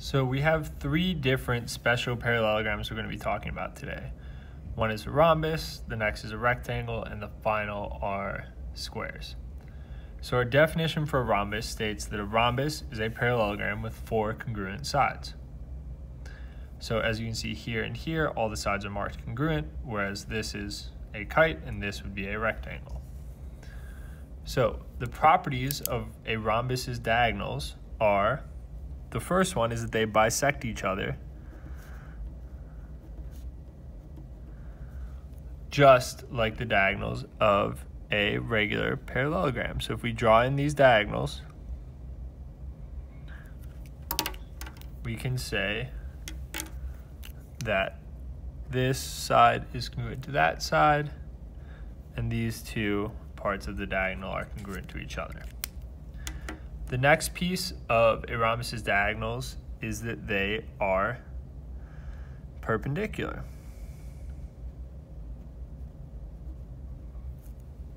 So we have three different special parallelograms we're going to be talking about today. One is a rhombus, the next is a rectangle, and the final are squares. So our definition for a rhombus states that a rhombus is a parallelogram with four congruent sides. So as you can see here and here, all the sides are marked congruent, whereas this is a kite and this would be a rectangle. So the properties of a rhombus's diagonals are, the first one is that they bisect each other just like the diagonals of a regular parallelogram. So if we draw in these diagonals, we can say that this side is congruent to that side, and these two parts of the diagonal are congruent to each other. The next piece of a rhombus's diagonals is that they are perpendicular.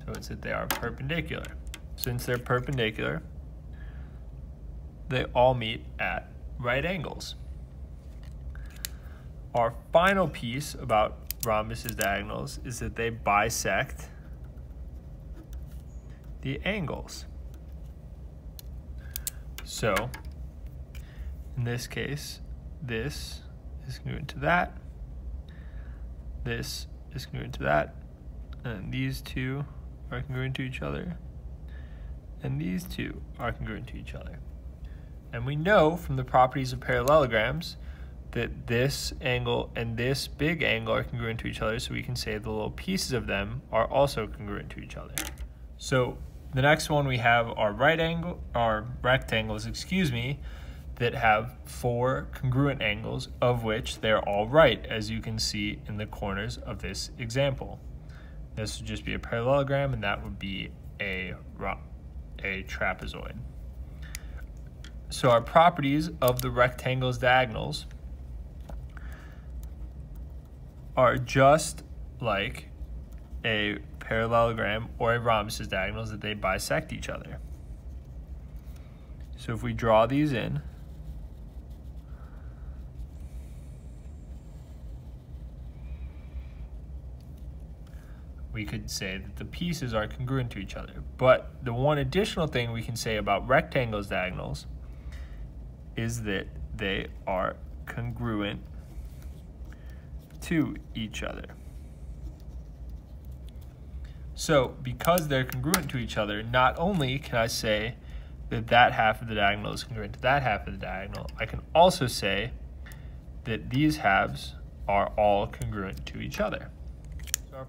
So it's that they are perpendicular. Since they're perpendicular, they all meet at right angles. Our final piece about rhombus's diagonals is that they bisect the angles. So in this case, this is congruent to that, this is congruent to that, and these two are congruent to each other, and these two are congruent to each other. And we know from the properties of parallelograms that this angle and this big angle are congruent to each other, so we can say the little pieces of them are also congruent to each other. So the next one we have are rectangles, that have four congruent angles, of which they're all right, as you can see in the corners of this example. This would just be a parallelogram, and that would be a trapezoid. So our properties of the rectangle's diagonals are just like a parallelogram or a rhombus's diagonals, that they bisect each other. So if we draw these in, we could say that the pieces are congruent to each other. But the one additional thing we can say about rectangles' diagonals is that they are congruent to each other. So because they're congruent to each other, not only can I say that that half of the diagonal is congruent to that half of the diagonal, I can also say that these halves are all congruent to each other. So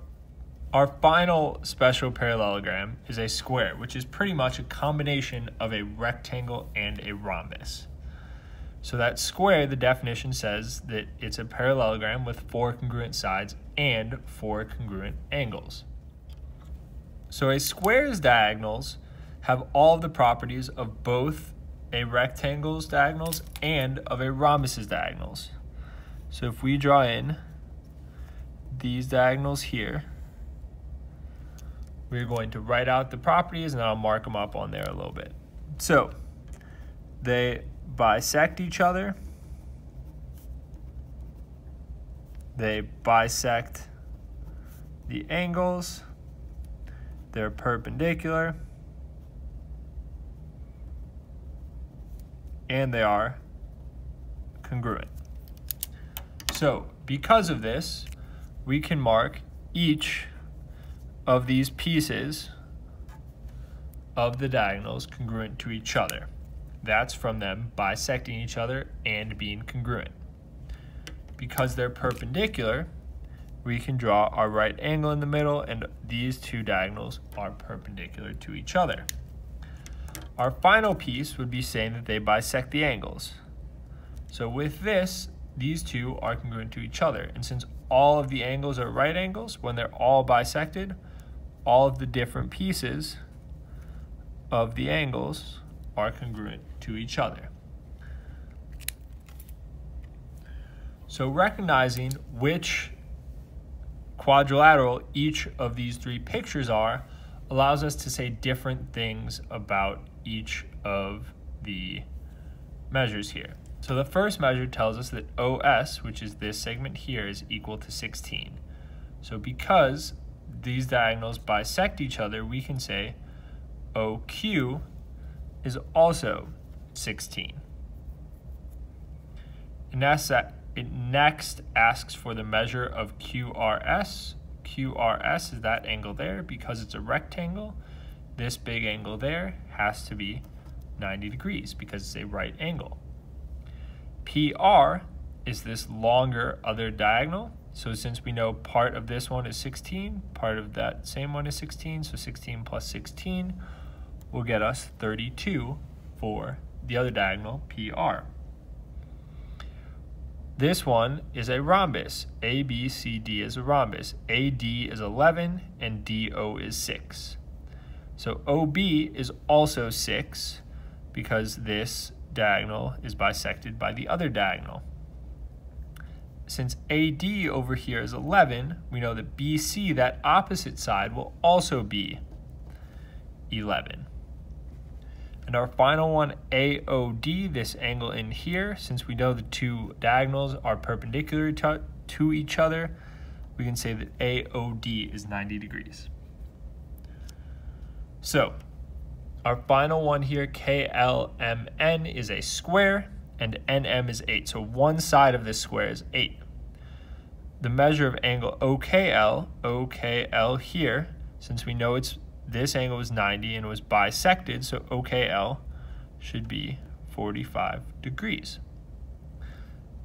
our final special parallelogram is a square, which is pretty much a combination of a rectangle and a rhombus. So that square, the definition says that it's a parallelogram with four congruent sides and four congruent angles. So a square's diagonals have all of the properties of both a rectangle's diagonals and of a rhombus's diagonals. So if we draw in these diagonals here, we're going to write out the properties, and I'll mark them up on there a little bit. So they bisect each other, they bisect the angles, they're perpendicular, and they are congruent. So because of this, we can mark each of these pieces of the diagonals congruent to each other. That's from them bisecting each other and being congruent. Because they're perpendicular, we can draw our right angle in the middle, and these two diagonals are perpendicular to each other. Our final piece would be saying that they bisect the angles. So with this, these two are congruent to each other. And since all of the angles are right angles, when they're all bisected, all of the different pieces of the angles are congruent to each other. So recognizing which quadrilateral each of these three pictures are allows us to say different things about each of the measures here. So the first measure tells us that OS, which is this segment here, is equal to 16. So because these diagonals bisect each other, we can say OQ is also 16. It next asks for the measure of QRS. QRS is that angle there. Because it's a rectangle, this big angle there has to be 90 degrees because it's a right angle. PR is this longer other diagonal. So since we know part of this one is 16, part of that same one is 16, so 16 plus 16 will get us 32 for the other diagonal, PR. This one is a rhombus. ABCD is a rhombus. AD is 11 and DO is 6. So OB is also 6 because this diagonal is bisected by the other diagonal. Since AD over here is 11, we know that BC, that opposite side, will also be 11. And our final one, AOD, this angle in here, since we know the two diagonals are perpendicular to each other, we can say that AOD is 90 degrees. So, our final one here, KLMN, is a square, and NM is 8. So one side of this square is 8. The measure of angle OKL here, since we know this angle was 90 and it was bisected, so OKL should be 45 degrees.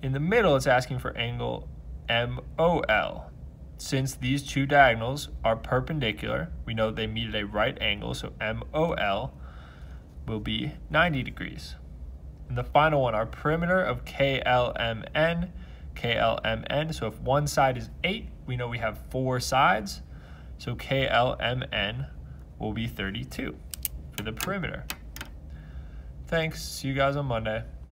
In the middle, it's asking for angle MOL. Since these two diagonals are perpendicular, we know they meet at a right angle, so MOL will be 90 degrees. And the final one, our perimeter of KLMN, so if one side is 8, we know we have 4 sides, so KLMN will be 32 for the perimeter. Thanks, see you guys on Monday.